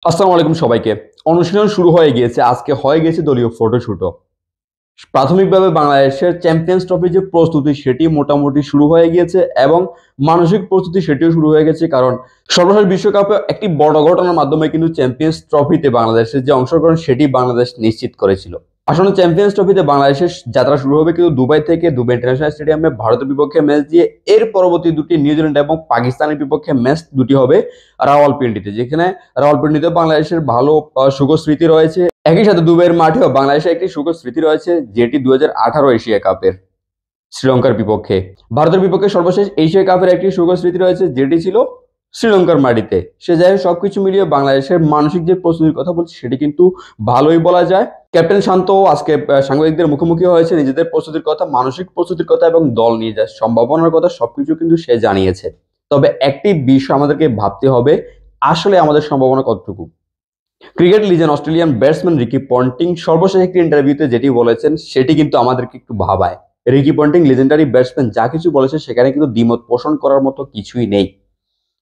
আসসালামু আলাইকুম সবাইকে। অনুশীলন শুরু হয়ে গিয়েছে। আজকে হয়ে গেছে দলীয় ফটোশুটও। প্রাথমিকভাবে বাংলাদেশের চ্যাম্পিয়ন্স ট্রফির যে প্রস্তুতি সেটি মোটামুটি শুরু হয়ে গিয়েছে এবং মানসিক প্রস্তুতি সেটিও শুরু হয়ে গেছে। কারণ সর্বশেষ বিশ্বকাপে একটি বড় ঘটনার মাধ্যমে কিন্তু চ্যাম্পিয়ন্স ট্রফিতে বাংলাদেশের যে অংশগ্রহণ সেটি বাংলাদেশ নিশ্চিত করেছিল। আসলে চ্যাম্পিয়ন্স ট্রফিতে বাংলাদেশের যাত্রা শুরু হবে কিন্তু দুবাই থেকে। দুবাই ইন্টারন্যাশনাল স্টেডিয়ামে ভারতের বিপক্ষে ম্যাচ দিয়ে এর পরবর্তী দুটি নিউজিল্যান্ড এবং পাকিস্তানের বিপক্ষে ম্যাচ দুটি হবে রাওয়ালপিন্ডিতে, যেখানে রাওয়ালপিন্ডিতে বাংলাদেশের ভালো সুখদ স্মৃতি রয়েছে। একই সাথে দুবাইয়ের মাঠেও বাংলাদেশের একটি সুখদ স্মৃতি রয়েছে, যেটি 2018 এশিয়া কাপের শ্রীলঙ্কার বিপক্ষে। ভারতের বিপক্ষে সর্বশেষ এশিয়া কাপের একটি সুখদ স্মৃতি রয়েছে, যেটি ছিল শ্রীলঙ্কার মাটিতে। সে যাই হোক, সবকিছু মিলিয়ে বাংলাদেশের মানসিক যে প্রস্তুতির কথা বলছি সেটি কিন্তু ভালোই বলা যায়। ক্যাপ্টেন শান্ত আজকে সাংবাদিকদের মুখোমুখি হয়েছে, নিজেদের প্রস্তুতির কথা, মানসিক প্রস্তুতির কথা এবং দল নিয়ে যাওয়ার সম্ভাবনার কথা সবকিছু কিন্তু সে জানিয়েছে। তবে একটি বিষয় আমাদেরকে ভাবতে হবে, আসলে আমাদের সম্ভাবনা কতটুকু। Cricket legend Australian batsman Ricky Ponting সর্বশেষ একটি ইন্টারভিউতে যেটি বলেছেন সেটি কিন্তু আমাদেরকে একটু ভাবায়। রিকি পন্টিং লেজেন্ডারি ব্যাটসম্যান, যা কিছু বলেছে সেখানে কিন্তু দ্বিমত পোষণ করার মতো কিছুই নেই।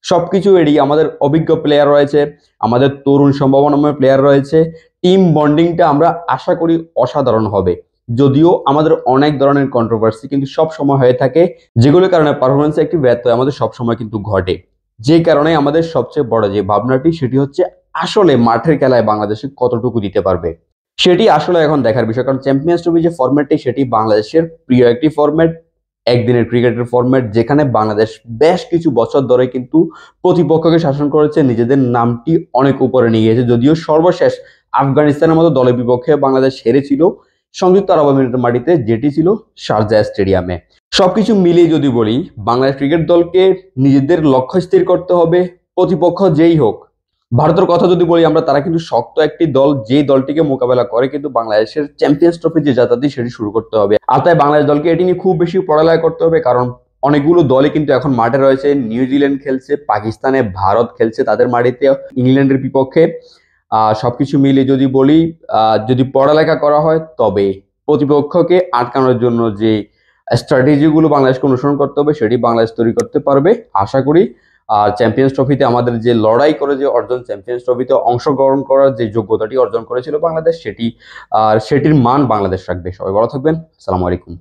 সবকিছু এড়িয়ে আমাদের অভিজ্ঞ প্লেয়ার রয়েছে, আমাদের তরুণ সম্ভাবনাময় প্লেয়ার রয়েছে। টিম বন্ডিংটা আমরা আশা করি অসাধারণ হবে। যদিও আমাদের অনেক ধরনের কন্ট্রোভার্সি কিন্তু সব সময় হয়ে থাকে, যেগুলোর কারণে পারফরমেন্সে একটি ব্যত্যয় আমাদের সবসময় কিন্তু ঘটে। যে কারণে আমাদের সবচেয়ে বড় যে ভাবনাটি সেটি হচ্ছে আসলে মাঠের খেলায় বাংলাদেশে কতটুকু দিতে পারবে সেটি আসলে এখন দেখার বিষয়। কারণ চ্যাম্পিয়ন্স ট্রফি যে ফরম্যাটটি সেটি বাংলাদেশের প্রিয় একটি ফরম্যাট, একদিনের ক্রিকেটের ফরম্যাট, যেখানে বাংলাদেশ বেশ কিছু বছর ধরে কিন্তু প্রতিপক্ষকে শাসন করেছে, নিজেদের নামটি অনেক উপরে নিয়ে গিয়েছে। যদিও সর্বশেষ আফগানিস্তানের মতো দলের বিপক্ষে বাংলাদেশ হেরেছিল সংযুক্ত আরব আমিরাতের মাটিতে, যেটি ছিল শারজাহ স্টেডিয়ামে। সবকিছু মিলিয়ে যদি বলি, বাংলাদেশ ক্রিকেট দলকে নিজেদের লক্ষ্য স্থির করতে হবে, প্রতিপক্ষ যেই হোক। ভারতের কথা যদি বলি আমরা, তারা কিন্তু শক্ত একটি দল, যেই দলটিকে মোকাবেলা করে কিন্তু বাংলাদেশের চ্যাম্পিয়ন্স ট্রফি যে যাত্রাটি সেটি শুরু করতে হবে। আর তাই বাংলাদেশ দলকে এটি নিয়ে খুব বেশি পড়ালেখা করতে হবে, কারণ অনেকগুলো দলই কিন্তু এখন মাঠে রয়েছে। নিউজিল্যান্ড খেলছে, পাকিস্তানে, ভারত খেলছে তাদের মাটিতে ইংল্যান্ডের বিপক্ষে। সবকিছু মিলিয়ে যদি বলি, যদি পড়ালেখা করা হয় তবে প্রতিপক্ষকে আটকানোর জন্য যে স্ট্র্যাটেজিগুলো বাংলাদেশকে অনুসরণ করতে হবে সেটি বাংলাদেশ তৈরি করতে পারবে আশা করি। আর চ্যাম্পিয়ন্স ট্রফিতে আমাদের যে লড়াই করে যে অর্জন, চ্যাম্পিয়ন্স ট্রফিতে অংশগ্রহণ করার যে যোগ্যতাটি অর্জন করেছিল বাংলাদেশ, সেটির মান বাংলাদেশ রাখবে। সবাই ভালো থাকবেন। আসসালামু আলাইকুম।